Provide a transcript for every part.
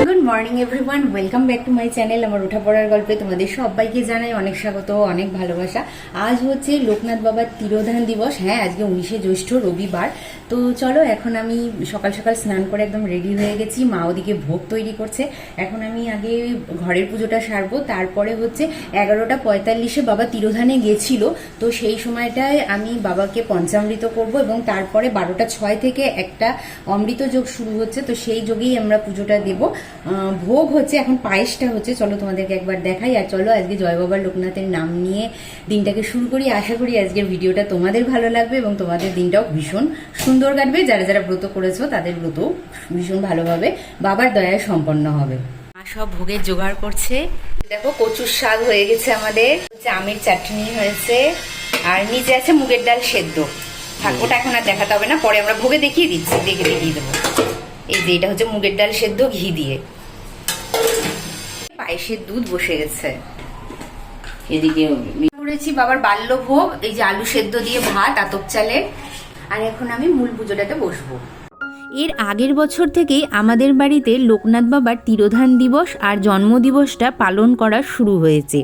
Good morning everyone, welcome back to my channel. আমার উঠা পড়ার গল্পে তোমাদের সবাইকে জানাই অনেক স্বাগত, অনেক ভালোবাসা। আজ হচ্ছে লোকনাথ বাবার তিরোধান দিবস। হ্যাঁ, আজকে 19শে জ্যৈষ্ঠ, রবিবার। তো চলো, এখন আমি সকাল সকাল স্নান করে একদম রেডি হয়ে গেছি। মা ওদিকে ভোগ তৈরি করছে। এখন আমি আগে ঘরের পুজোটা সারবো, তারপরে হচ্ছে 11টা 45-এ বাবা তিরোধানে গেছিল। তো সেই সময়টায় আমি বাবাকে পঞ্চামৃত করব এবং তারপরে 12টা 6 থেকে একটা অমৃত যোগ শুরু হচ্ছে। তো সেই যোগেই আমরা পুজোটা দেব। ভোগ হচ্ছে, এখন পায়েসটা হচ্ছে। চলো তোমাদেরকে একবার দেখাই। আর চলো আজকে জয় বাবা লোকনাথের নাম নিয়ে দিনটাকে শুরু করি। আশা করি আজকের ভিডিওটা তোমাদের ভালো লাগবে এবং তোমাদের দিনটাও ভীষণ সুন্দর কাটবে। যারা যারা ব্রত করেছো তাদের ব্রত ভীষণ ভালোভাবে বাবার দয়ায় সম্পন্ন হবে। মা সব ভোগের জোগাড় করছে। দেখো, কচুর শাক হয়ে গেছে আমাদের, আমের চাটনি হয়েছে, আর নিচে আছে মুগের ডাল সেদ্ধ। ওটা এখন আর দেখাতে হবে না, পরে আমরা ভোগে দেখিয়ে দিচ্ছি, দেখিয়ে দেবো। এই যে এটা হচ্ছে মুগের ডাল সেদ্ধ ঘি দিয়ে। পায়েসের দুধ বসে গেছে। এদিকে করেছি বাবার বাল্য ভোগ, এই যে আলু সেদ্ধ দিয়ে ভাত আতপ চালের। আর এখন আমি মূল পুজোটাতে বসবো। এর আগের বছর থেকেই আমাদের বাড়িতে লোকনাথ বাবার তিরোধান দিবস আর জন্মদিবসটা পালন করা শুরু হয়েছে।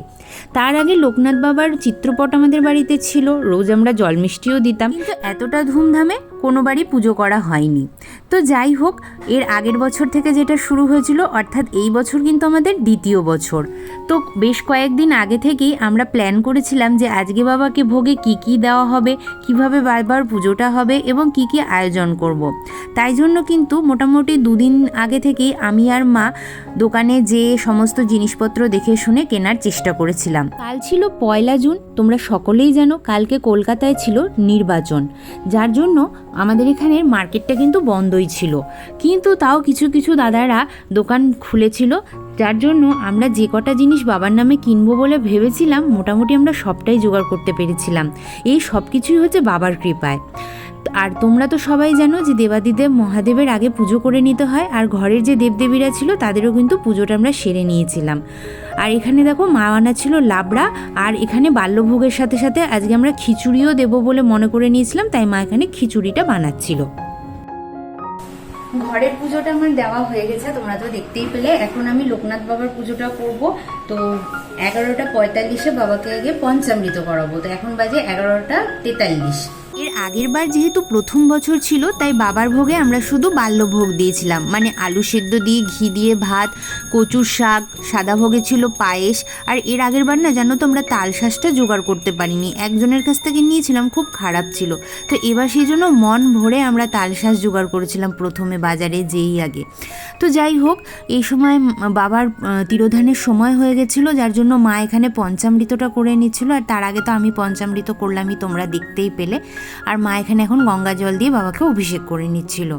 তার আগে লোকনাথ বাবার চিত্রপট আমাদের বাড়িতে ছিল, রোজ আমরা জল মিষ্টিও দিতাম, কিন্তু এতটা ধুমধামে কোনো বাড়ি পুজো করা হয়নি। তো যাই হোক, এর আগের বছর থেকে যেটা শুরু হয়েছিল, অর্থাৎ এই বছর কিন্তু আমাদের দ্বিতীয় বছর। তো বেশ কয়েকদিন আগে থেকেই আমরা প্ল্যান করেছিলাম যে আজকে বাবাকে ভোগে কি কি দেওয়া হবে, কিভাবে বারবার পুজোটা হবে এবং কি কি আয়োজন করব। তাই জন্য কিন্তু মোটামুটি 2 দিন আগে থেকেই আমি আর মা দোকানে যে সমস্ত জিনিসপত্র দেখে শুনে কেনার চেষ্টা করেছিলাম। কাল ছিল 1 জুন, তোমরা সকলেই জানো কালকে কলকাতায় ছিল নির্বাচন, যার জন্য আমাদের এখানের মার্কেটটা কিন্তু বন্ধই ছিল। কিন্তু তাও কিছু কিছু দাদারা দোকান খুলেছিল, যার জন্য আমরা যে কটা জিনিস বাবার নামে কিনবো বলে ভেবেছিলাম, মোটামুটি আমরা সবটাই জোগাড় করতে পেরেছিলাম। এই সব কিছুই হচ্ছে বাবার কৃপায়। আর তোমরা তো সবাই জানো যে দেবাদিদেব মহাদেবের আগে পুজো করে নিতে হয়, আর ঘরের যে দেবদেবীরা ছিল তাদেরও কিন্তু পুজোটা আমরা সেরে নিয়েছিলাম। আর এখানে দেখো, মা আনা ছিল লাবড়া, আর এখানে বাল্যভোগের সাথে সাথে আজকে আমরা খিচুড়িও দেবো বলে মনে করে নিয়েছিলাম, তাই মা এখানে খিচুড়িটা বানাচ্ছিল। ঘরের পুজোটা আমার দেওয়া হয়ে গেছে, তোমরা তো দেখতেই পেলে। এখন আমি লোকনাথ বাবার পুজোটা করব। তো 11টা 45-এ বাবাকে আগে পঞ্চামৃত করাবো। তো এখন বাজে 11টা 43। এর আগের বার যেহেতু প্রথম বছর ছিল, তাই বাবার ভোগে আমরা শুধু বাল্যভোগ দিয়েছিলাম, মানে আলু সেদ্ধ দিয়ে ঘি দিয়ে ভাত, কচুর শাক, সাদা ভোগে ছিল পায়েস। আর এর আগের বার না জানো তো, আমরা তালশাঁসটা জোগাড় করতে পারিনি, একজনের কাছ থেকে নিয়েছিলাম, খুব খারাপ ছিল। তো এবার সেই জন্য মন ভরে আমরা তালশাঁস জোগাড় করেছিলাম প্রথমে বাজারে যেই আগে। তো যাই হোক, এই সময় বাবার তিরোধানের সময় হয়ে গেছিলো, যার জন্য মা এখানে পঞ্চামৃতটা করে নিচ্ছিল। আর তার আগে তো আমি পঞ্চামৃত করলামই, তোমরা দেখতেই পেলে। আর মা এখানে এখন গঙ্গা জল দিয়ে বাবাকে অভিষেক করে নিচ্ছিল।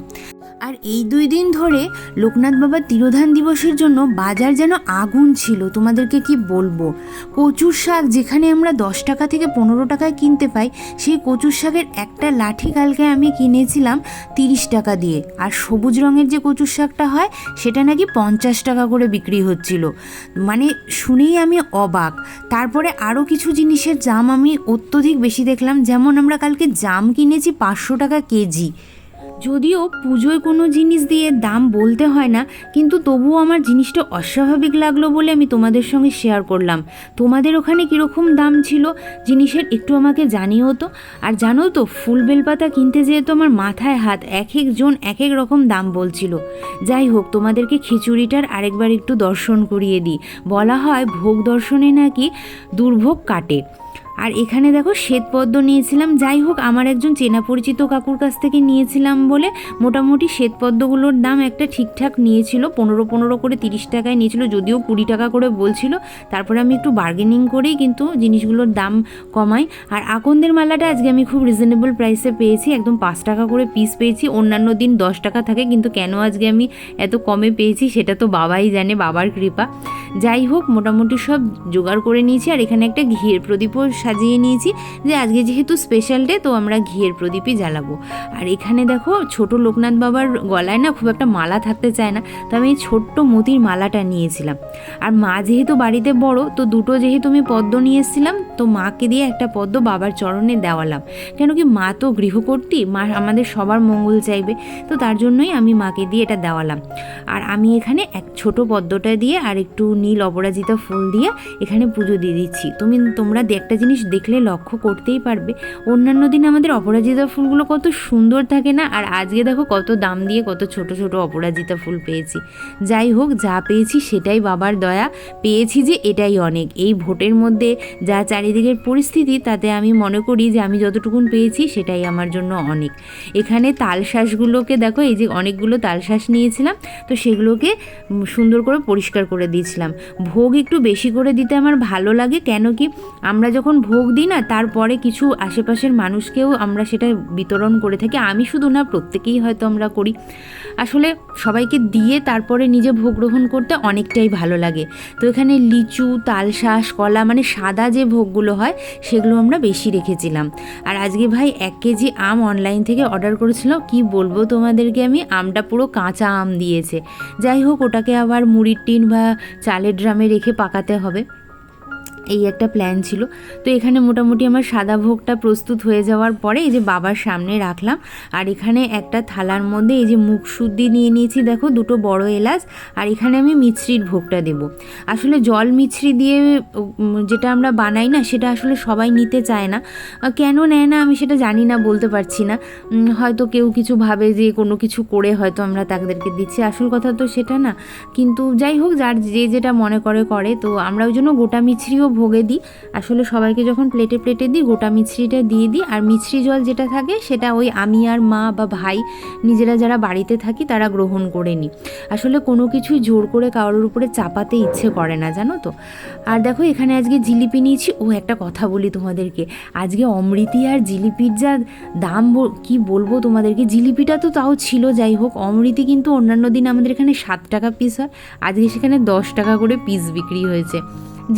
আর এই 2 দিন ধরে লোকনাথ বাবার তিরোধান দিবসের জন্য বাজার যেন আগুন ছিল, তোমাদেরকে কি বলবো। কচুর শাক যেখানে আমরা 10 টাকা থেকে 15 টাকায় কিনতে পাই, সেই কচুর শাকের একটা লাঠি কালকে আমি কিনেছিলাম 30 টাকা দিয়ে। আর সবুজ রঙের যে কচুর শাকটা হয়, সেটা নাকি 50 টাকা করে বিক্রি হচ্ছিল। মানে শুনেই আমি অবাক। তারপরে আরও কিছু জিনিসের দাম আমি অত্যধিক বেশি দেখলাম, যেমন আমরা কালকে জাম কিনেছি 500 টাকা কেজি। যদিও পুজোয় কোনো জিনিস দিয়ে দাম বলতে হয় না, কিন্তু তবুও আমার জিনিসটা অস্বাভাবিক লাগলো বলে আমি তোমাদের সঙ্গে শেয়ার করলাম। তোমাদের ওখানে কীরকম দাম ছিল জিনিসের একটু আমাকে জানিও তো। আর জানো তো, ফুল বেলপাতা কিনতে যেয়ে তো আমার মাথায় হাত, এক একজন এক এক রকম দাম বলছিল। যাই হোক, তোমাদেরকে খিচুড়িটার আরেকবার একটু দর্শন করিয়ে দিই। বলা হয় ভোগ দর্শনে নাকি দুর্ভোগ কাটে। আর এখানে দেখো শ্বেতপদ্ম নিয়েছিলাম। যাই হোক, আমার একজন চেনা পরিচিত কাকুর কাছ থেকে নিয়েছিলাম বলে মোটামুটি শ্বেতপদ্মগুলোর দাম একটা ঠিকঠাক নিয়েছিল, 15 করে 30 টাকায় নিয়েছিল, যদিও 20 টাকা করে বলছিল। তারপরে আমি একটু বার্গেনিং করেই কিন্তু জিনিসগুলোর দাম কমাই। আর আকন্দের মালাটা আজকে আমি খুব রিজনেবল প্রাইসে পেয়েছি, একদম 5 টাকা করে পিস পেয়েছি। অন্যান্য দিন 10 টাকা থাকে, কিন্তু কেন আজকে আমি এত কমে পেয়েছি সেটা তো বাবাই জানে, বাবার কৃপা। যাই হোক, মোটামুটি সব জোগাড় করে নিয়েছি। আর এখানে একটা ঘিয়ের প্রদীপও সাজিয়ে নিয়েছি, যে আজকে যেহেতু স্পেশাল ডে, তো আমরা ঘিয়ের প্রদীপই জ্বালাবো। আর এখানে দেখো, ছোট লোকনাথ বাবার গলায় না খুব একটা মালা থাকতে চায় না, তো আমি এই ছোট্ট মতির মালাটা নিয়েছিলাম। আর মা যেহেতু বাড়িতে বড়, তো দুটো যেহেতু আমি পদ্ম নিয়ে এসেছিলাম, তো তো মাকে দিয়ে একটা পদ্ম বাবার চরণে দেওয়ালাম, কেন কি মা তো গৃহকর্ত্রী, মা আমাদের সবার মঙ্গল চাইবে, তো তার জন্যই আমি মাকে দিয়ে এটা দেওয়ালাম। আর আমি এখানে এক ছোট পদ্মটা দিয়ে আর একটু নীল অপরাজিতা ফুল দিয়ে এখানে পুজো দিয়ে দিচ্ছি। তোমরা একটা জিনিস দেখলে লক্ষ্য করতেই পারবে, অন্যান্য দিন আমাদের অপরাজিতা ফুলগুলো কত সুন্দর থাকে না, আর আজকে দেখো কত দাম দিয়ে কত ছোট ছোট অপরাজিতা ফুল পেয়েছি। যাই হোক, যা পেয়েছি সেটাই বাবার দয়া, পেয়েছি যে এটাই অনেক। এই ভোটের মধ্যে যা চারিদিকের পরিস্থিতি, তাতে আমি মনে করি যে আমি যতটুকুন পেয়েছি সেটাই আমার জন্য অনেক। এখানে তালশাঁসগুলোকে দেখো, এই যে অনেকগুলো তালশাঁস নিয়েছিলাম, তো সেগুলোকে সুন্দর করে পরিষ্কার করে দিয়েছিলাম। ভোগ একটু বেশি করে দিতে আমার ভালো লাগে, কেন কি আমরা যখন ভোগ দিই না, তারপরে কিছু আশেপাশের মানুষকেও আমরা সেটা বিতরণ করে থাকি। আমি শুধু না, প্রত্যেকেই হয়তো আমরা করি। আসলে সবাইকে দিয়ে তারপরে নিজে ভোগ গ্রহণ করতে অনেকটাই ভালো লাগে। তো এখানে লিচু, তালশাঁস, কলা, মানে সাদা যে ভোগগুলো হয় সেগুলো আমরা বেশি রেখেছিলাম। আর আজকে ভাই 1 কেজি আম অনলাইন থেকে অর্ডার করেছিল, কি বলবো তোমাদেরকে, আমি আমটা পুরো কাঁচা আম দিয়েছে। যাই হোক, ওটাকে আবার মুড়ির টিন বা চালের ড্রামে রেখে পাকাতে হবে, এই একটা প্ল্যান ছিল। তো এখানে মোটামুটি আমার সাদা ভোগটা প্রস্তুত হয়ে যাওয়ার পরে এই যে বাবার সামনে রাখলাম। আর এখানে একটা থালার মধ্যে এই যে মুখ শুদ্ধি নিয়ে নিয়েছি, দেখো 2টো বড় এলাচ। আর এখানে আমি মিছরির ভোগটা দেব। আসলে জল মিছরি দিয়ে যেটা আমরা বানাই না, সেটা আসলে সবাই নিতে চায় না। কেন নেয় না আমি সেটা জানি না, বলতে পারছি না। হয়তো কেউ কিছু ভাবে যে কোনো কিছু করে হয়তো আমরা তাদেরকে দিচ্ছি, আসল কথা তো সেটা না। কিন্তু যাই হোক, যার যে যেটা মনে করে করে। তো আমরা ওই জন্য গোটা মিছরিও ভোগে দিই। আসলে সবাইকে যখন প্লেটে প্লেটে দিই, গোটা মিছরিটা দিয়ে দিই। আর মিছরি জল যেটা থাকে সেটা ওই আমি আর মা বা ভাই নিজেরা যারা বাড়িতে থাকি তারা গ্রহণ করে নিই। আসলে কোনো কিছুই জোর করে কারোর উপরে চাপাতে ইচ্ছে করে না, জানো তো। আর দেখো এখানে আজকে জিলিপি নিয়েছি। ও একটা কথা বলি তোমাদেরকে, আজকে অমৃতি আর জিলিপির যা দাম, কি বলবো তোমাদেরকে। জিলিপিটা তো তাও ছিল, যাই হোক। অমৃতি কিন্তু অন্যান্য দিন আমাদের এখানে 7 টাকা পিস হয়, আজকে সেখানে 10 টাকা করে পিস বিক্রি হয়েছে।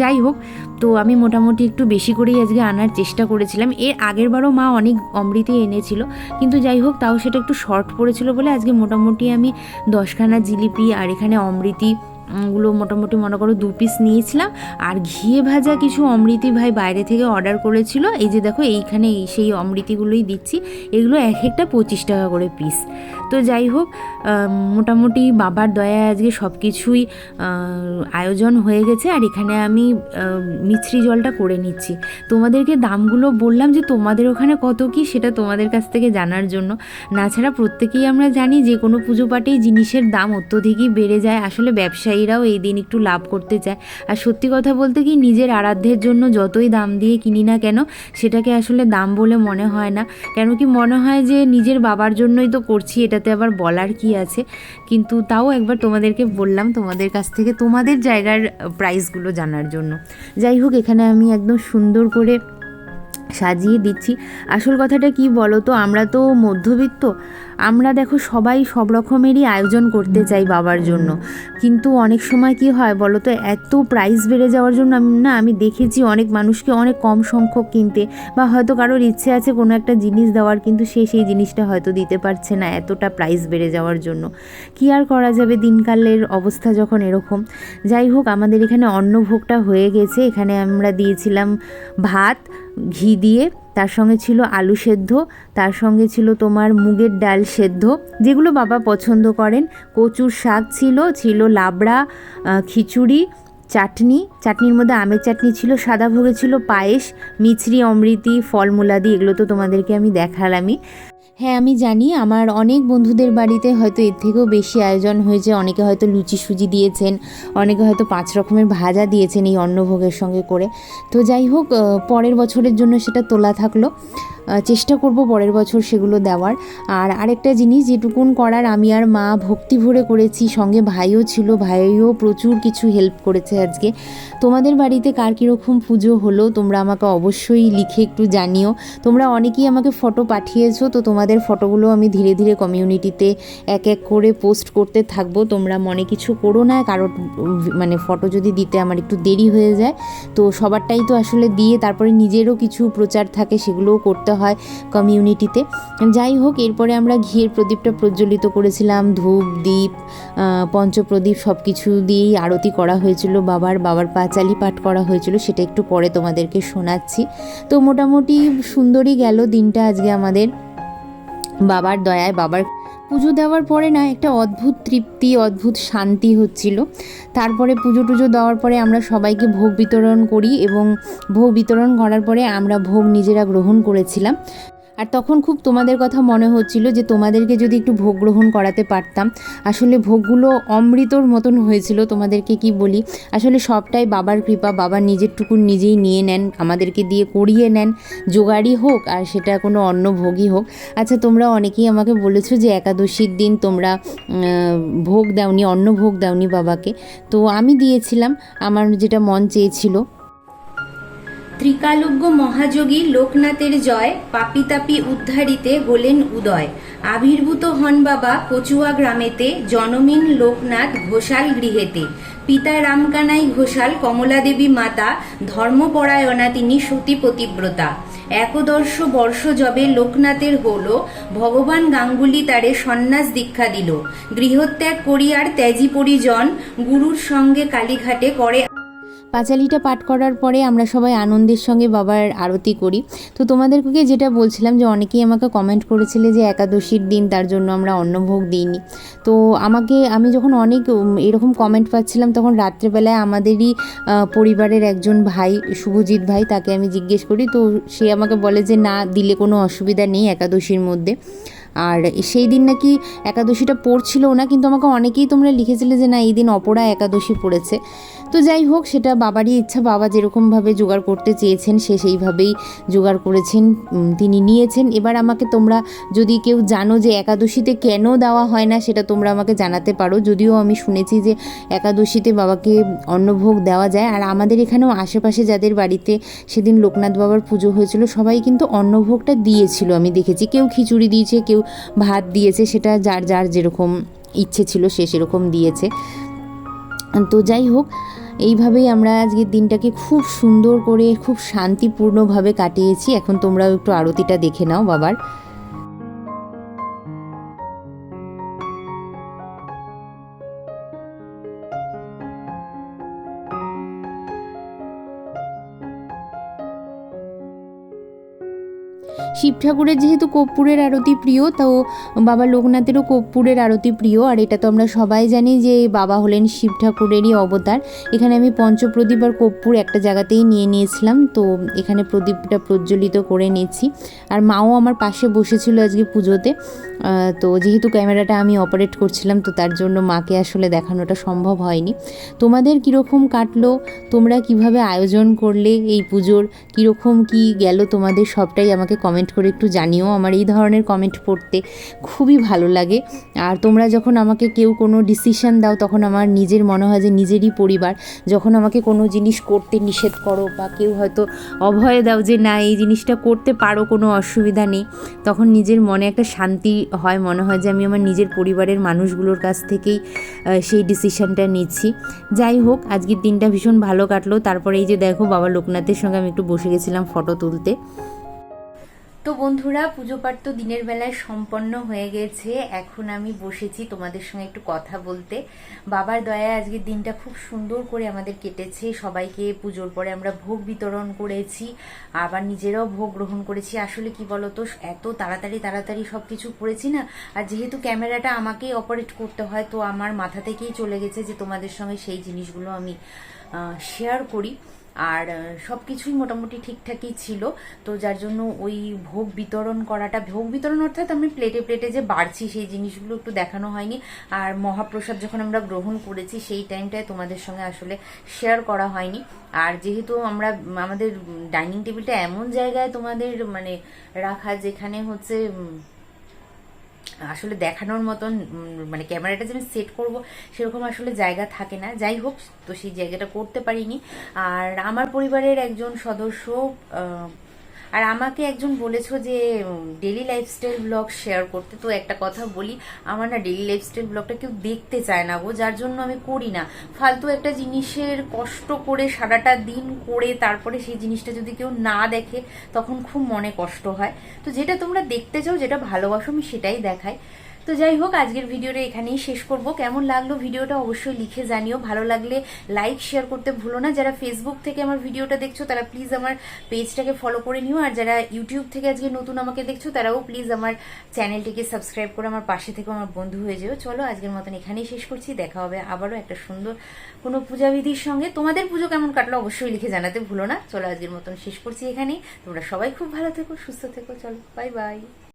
যাই হোক, তো আমি মোটামুটি একটু বেশি করেই আজকে আনার চেষ্টা করেছিলাম। এর আগের বারও মা অনেক অমৃতি এনেছিল, কিন্তু যাই হোক, তাও সেটা একটু শর্ট পড়েছিল বলে আজকে মোটামুটি আমি 10খানা জিলিপি আর এখানে অমৃতি গুলো মোটামুটি মনে করো 2 পিস নিয়েছিলাম। আর ঘিয়ে ভাজা কিছু অমৃতি ভাই বাইরে থেকে অর্ডার করেছিল। এই যে দেখো, এইখানে সেই অমৃতিগুলোই দিচ্ছি। এগুলো এক একটা 25 টাকা করে পিস। তো যাই হোক, মোটামুটি বাবার দয়ায় আজকে সব কিছুই আয়োজন হয়ে গেছে। আর এখানে আমি মিছরি জলটা করে নিচ্ছি। তোমাদেরকে দামগুলো বললাম যে তোমাদের ওখানে কত কি, সেটা তোমাদের কাছ থেকে জানার জন্য। না ছাড়া প্রত্যেকেই আমরা জানি যে কোনো পুজো পাঠেই জিনিসের দাম অত্যধিকই বেড়ে যায়। আসলে ব্যবসায়ীরাও এই দিন একটু লাভ করতে চায়। আর সত্যি কথা বলতে কি, নিজের আরাধ্যের জন্য যতই দাম দিয়ে কিনি না কেন, সেটাকে আসলে দাম বলে মনে হয় না। কেন কি মনে হয় যে নিজের বাবার জন্যই তো করছি, এটাতে আবার বলার কি আছে। কিন্তু তাও একবার তোমাদেরকে বললাম তোমাদের কাছ থেকে তোমাদের জায়গার প্রাইসগুলো জানার জন্য। যাই হোক, এখানে আমি একদম সুন্দর করে সাজিয়ে দিচ্ছি। আসল কথাটা কি বলো তো, আমরা তো মধ্যবিত্ত, আমরা দেখো সবাই সব রকমেরই আয়োজন করতে চাই বাবার জন্য, কিন্তু অনেক সময় কি হয় বলো তো, এত প্রাইস বেড়ে যাওয়ার জন্য আমি দেখেছি অনেক মানুষকে অনেক কম সংখ্যক কিনতে, বা হয়তো কারোর ইচ্ছে আছে কোনো একটা জিনিস দেওয়ার, কিন্তু সে সেই জিনিসটা হয়তো দিতে পারছে না এতটা প্রাইস বেড়ে যাওয়ার জন্য। কি আর করা যাবে, দিনকালের অবস্থা যখন এরকম। যাই হোক, আমাদের এখানে অন্নভোগটা হয়ে গেছে। এখানে আমরা দিয়েছিলাম ভাত ঘি দিয়ে, তার সঙ্গে ছিল আলু সেদ্ধ, তার সঙ্গে ছিল তোমার মুগের ডাল সেদ্ধ, যেগুলো বাবা পছন্দ করেন। কচুর শাক ছিল লাবড়া, খিচুড়ি, চাটনির মধ্যে আমের চাটনি ছিল, সাদা ভোগে ছিল পায়েস, মিছরি, অমৃতি, ফলমূলাদি, এগুলো তো তোমাদেরকে আমি দেখালামই। হ্যাঁ, আমি জানি আমার অনেক বন্ধুদের বাড়িতে হয়তো এর থেকেও বেশি আয়োজন হয়েছে। অনেকে হয়তো লুচি সুজি দিয়েছেন, অনেকে হয়তো 5 রকমের ভাজা দিয়েছেন এই অন্নভোগের সঙ্গে করে। তো যাই হোক, পরের বছরের জন্য সেটা তোলা থাকলো। চেষ্টা করব পরের বছর সেগুলো দেওয়ার। আর আরেকটা জিনিস, যেটুকুন করার আমি আর মা ভক্তি ভরে করেছি, সঙ্গে ভাইও ছিল, ভাইও প্রচুর কিছু হেল্প করেছে আজকে। তোমাদের বাড়িতে কার কীরকম পুজো হলো তোমরা আমাকে অবশ্যই লিখে একটু জানিও। তোমরা অনেকেই আমাকে ফটো পাঠিয়েছো, তো তোমাদের ফটোগুলো আমি ধীরে ধীরে কমিউনিটিতে এক এক করে পোস্ট করতে থাকবো। তোমরা মনে কিছু করো না, কারণ মানে ফটো যদি দিতে আমার একটু দেরি হয়ে যায়, তো সবারটাই তো আসলে দিয়ে তারপরে নিজেরও কিছু প্রচার থাকে, সেগুলোও করতে দিতে হয় কমিউনিটিতে। যাই হোক, এরপরে আমরা ঘিয়ের প্রদীপটা প্রজ্বলিত করেছিলাম, ধূপ দ্বীপ পঞ্চপ্রদীপ সব কিছু দিয়েই আরতি করা হয়েছিল, বাবার পাঁচালি পাঠ করা হয়েছিল, সেটা একটু পরে তোমাদেরকে শোনাচ্ছি। তো মোটামুটি সুন্দরই গেল দিনটা আজকে আমাদের বাবার দয়ায়। বাবার পুজো দেওয়ার পরে না একটা অদ্ভুত তৃপ্তি, অদ্ভুত শান্তি হচ্ছিল। তারপরে পুজো টুজো দেওয়ার পরে আমরা সবাইকে ভোগ বিতরণ করি এবং ভোগ বিতরণ করার পরে আমরা ভোগ নিজেরা গ্রহণ করেছিলাম। আর তখন খুব তোমাদের কথা মনে হচ্ছিল যে তোমাদেরকে যদি একটু ভোগ গ্রহণ করাতে পারতাম। আসলে ভোগগুলো অমৃতর মতন হয়েছিল, তোমাদেরকে কি বলি। আসলে সবটাই বাবার কৃপা, বাবা নিজেরটুকু নিজেই নিয়ে নেন, আমাদেরকে দিয়ে করিয়ে নেন, জোগাড়ই হোক আর সেটা কোনো অন্ন ভোগই হোক। আচ্ছা, তোমরা অনেকেই আমাকে বলেছো যে একাদশীর দিন তোমরা ভোগ দাওনি, অন্ন ভোগ দাওনি বাবাকে। তো আমি দিয়েছিলাম, আমার যেটা মন চেয়েছিল। ত্রিকালজ্ঞ মহাযোগী লোকনাথের জয়, পাপি তাপি উদ্ধারিতে হলেন উদয়। আবির্ভূত হন বাবা কচুয়া গ্রামেতে, জনমিন লোকনাথ ঘোষাল গৃহেতে। পিতা রামকানাই ঘোষাল, কমলা দেবী মাতা, ধর্মপরায়ণা তিনি সতী পতিব্রতা। একদর্শ বর্ষ যবে লোকনাথের হল, ভগবান গাঙ্গুলি তারে সন্ন্যাস দীক্ষা দিল। গৃহত্যাগ করিয়ার ত্যাজি পরিজন, গুরুর সঙ্গে কালীঘাটে করে। পাঁচালিটা পাঠ করার পরে আমরা সবাই আনন্দের সঙ্গে বাবার আরতি করি। তো তোমাদেরকে যেটা বলছিলাম যে অনেকেই আমাকে কমেন্ট করেছিলে যে একাদশীর দিন তার জন্য আমরা অন্নভোগ দিইনি। তো আমি যখন অনেক এরকম কমেন্ট পাচ্ছিলাম, তখন রাত্রেবেলায় আমাদেরই পরিবারের একজন ভাই, শুভজিৎ ভাই, তাকে আমি জিজ্ঞেস করি। তো সে আমাকে বলে যে না, দিলে কোনো অসুবিধা নেই একাদশীর মধ্যে। আর সেই দিন নাকি একাদশীটা পড়ছিল না, কিন্তু আমাকে অনেকেই তোমরা লিখেছিলে যে না, এই দিন অপরা একাদশী পড়েছে। তো যাই হোক, সেটা বাবারই ইচ্ছা, বাবা যেরকমভাবে জোগাড় করতে চেয়েছেন সে সেইভাবেই জোগাড় করেছেন, তিনি নিয়েছেন। এবার আমাকে তোমরা যদি কেউ জানো যে একাদশীতে কেন দেওয়া হয় না, সেটা তোমরা আমাকে জানাতে পারো। যদিও আমি শুনেছি যে একাদশীতে বাবাকে অন্নভোগ দেওয়া যায়। আর আমাদের এখানেও আশেপাশে যাদের বাড়িতে সেদিন লোকনাথ বাবার পুজো হয়েছিল সবাই কিন্তু অন্নভোগটা দিয়েছিল, আমি দেখেছি। কেউ খিচুড়ি দিয়েছে, কেউ ভাত দিয়েছে, সেটা যার যার যেরকম ইচ্ছে ছিল সে সেরকম দিয়েছে। তো যাই হোক, এইভাবেই আমরা আজকের দিনটাকে খুব সুন্দর করে খুব শান্তিপূর্ণভাবে কাটিয়েছি। এখন তোমরাও একটু আরতিটা দেখে নাও বাবার। শিব ঠাকুরের যেহেতু কর্পূরের আরতি প্রিয়, তো বাবা লোকনাথেরও কর্পূরের আরতি প্রিয়। আর এটা তো আমরা সবাই জানি যে বাবা হলেন শিব ঠাকুরেরই অবতার। এখানে আমি পঞ্চপ্রদীপ আর কর্পূর একটা জায়গাতেই নিয়ে নিয়েছিলাম, তো এখানে প্রদীপটা প্রজ্বলিত করে নিয়েছি। আর মাও আমার পাশে বসেছিল আজকে পুজোতে। তো যেহেতু ক্যামেরাটা আমি অপারেট করছিলাম, তো তার জন্য মাকে আসলে দেখানোটা সম্ভব হয়নি। তোমাদের কীরকম কাটলো, তোমরা কিভাবে আয়োজন করলে এই পুজোর, কীরকম কি গেল তোমাদের, সবটাই আমাকে কমেন্ট করে একটু জানিও। আমার এই ধরনের কমেন্ট পড়তে খুবই ভালো লাগে। আর তোমরা যখন আমাকে কেউ কোনো ডিসিশন দাও, তখন আমার নিজের মনে হয় যে নিজেরই পরিবার। যখন আমাকে কোনো জিনিস করতে নিষেধ করো বা কেউ হয়তো অভয় দাও যে না এই জিনিসটা করতে পারো, কোনো অসুবিধা নেই, তখন নিজের মনে একটা শান্তি হয়, মনে হয় যে আমি আমার নিজের পরিবারের মানুষগুলোর কাছ থেকেই সেই ডিসিশনটা নিচ্ছি। যাই হোক, আজকের দিনটা ভীষণ ভালো কাটলো। তারপরে এই যে দেখো, বাবা লোকনাথের সঙ্গে আমি একটু বসে গেছিলাম ফটো তুলতে। তো বন্ধুরা, পুজো পাঠ তো দিনের বেলায় সম্পন্ন হয়ে গেছে। এখন আমি বসেছি তোমাদের সঙ্গে একটু কথা বলতে। বাবার দয়ায় আজকের দিনটা খুব সুন্দর করে আমাদের কেটেছে। সবাইকে পুজোর পরে আমরা ভোগ বিতরণ করেছি, আবার নিজেরাও ভোগ গ্রহণ করেছি। আসলে কি বলতো, এত তাড়াতাড়ি সবকিছু করেছি না, আর যেহেতু ক্যামেরাটা আমাকেই অপারেট করতে হয়, তো আমার মাথা থেকেই চলে গেছে যে তোমাদের সঙ্গে সেই জিনিসগুলো আমি শেয়ার করি। আর সব কিছুই মোটামুটি ঠিকঠাকই ছিল। তো যার জন্য ওই ভোগ বিতরণ অর্থাৎ আমি প্লেটে প্লেটে যে বাড়ছি সেই জিনিসগুলো একটু দেখানো হয়নি। আর মহাপ্রসাদ যখন আমরা গ্রহণ করেছি সেই টাইমটায় তোমাদের সঙ্গে আসলে শেয়ার করা হয়নি। আর যেহেতু আমাদের ডাইনিং টেবিলটা এমন জায়গায় তোমাদের মানে রাখা, যেখানে হচ্ছে আসলে দেখানোর মতন মানে ক্যামেরাটা যে আমি সেট করবো সেরকম আসলে জায়গা থাকে না। যাই হোক, তো সেই জায়গাটা করতে পারিনি। আর আমার পরিবারের একজন সদস্য আর আমাকে একজন বলেছো যে ডেলি লাইফস্টাইল ব্লগ শেয়ার করতে, তো একটা কথা বলি, আমার না ডেলি লাইফস্টাইল ব্লগটা কেউ দেখতে চায় না গো, যার জন্য আমি করি না। ফালতু একটা জিনিসের কষ্ট করে সারাটা দিন করে তারপরে সেই জিনিসটা যদি কেউ না দেখে তখন খুব মনে কষ্ট হয়। তো যেটা তোমরা দেখতে চাও, যেটা ভালোবাসো, আমি সেটাই দেখাই। তো যাই হোক, আজকের ভিডিওটা এখানেই শেষ করব। কেমন লাগলো ভিডিওটা অবশ্যই লিখে জানিও। ভালো লাগলে লাইক শেয়ার করতে ভুলো না। যারা ফেসবুক থেকে আমার ভিডিওটা দেখছো তারা প্লিজ আমার পেজটাকে ফলো করে নিও, আর যারা ইউটিউব থেকে আজকে নতুন আমাকে দেখছো তারাও প্লিজ আমার চ্যানেলটিকে সাবস্ক্রাইব করে আমার পাশে থেকে আমার বন্ধু হয়ে যেও। চলো আজকের মতন এখানেই শেষ করছি, দেখা হবে আবারও একটা সুন্দর কোনো পূজাবিধির সঙ্গে। তোমাদের পুজো কেমন কাটলো অবশ্যই লিখে জানাতে ভুলো না। চলো আজকের মতন শেষ করছি এখানেই। তোমরা সবাই খুব ভালো থেকো, সুস্থ থেকো। চলো বাই বাই।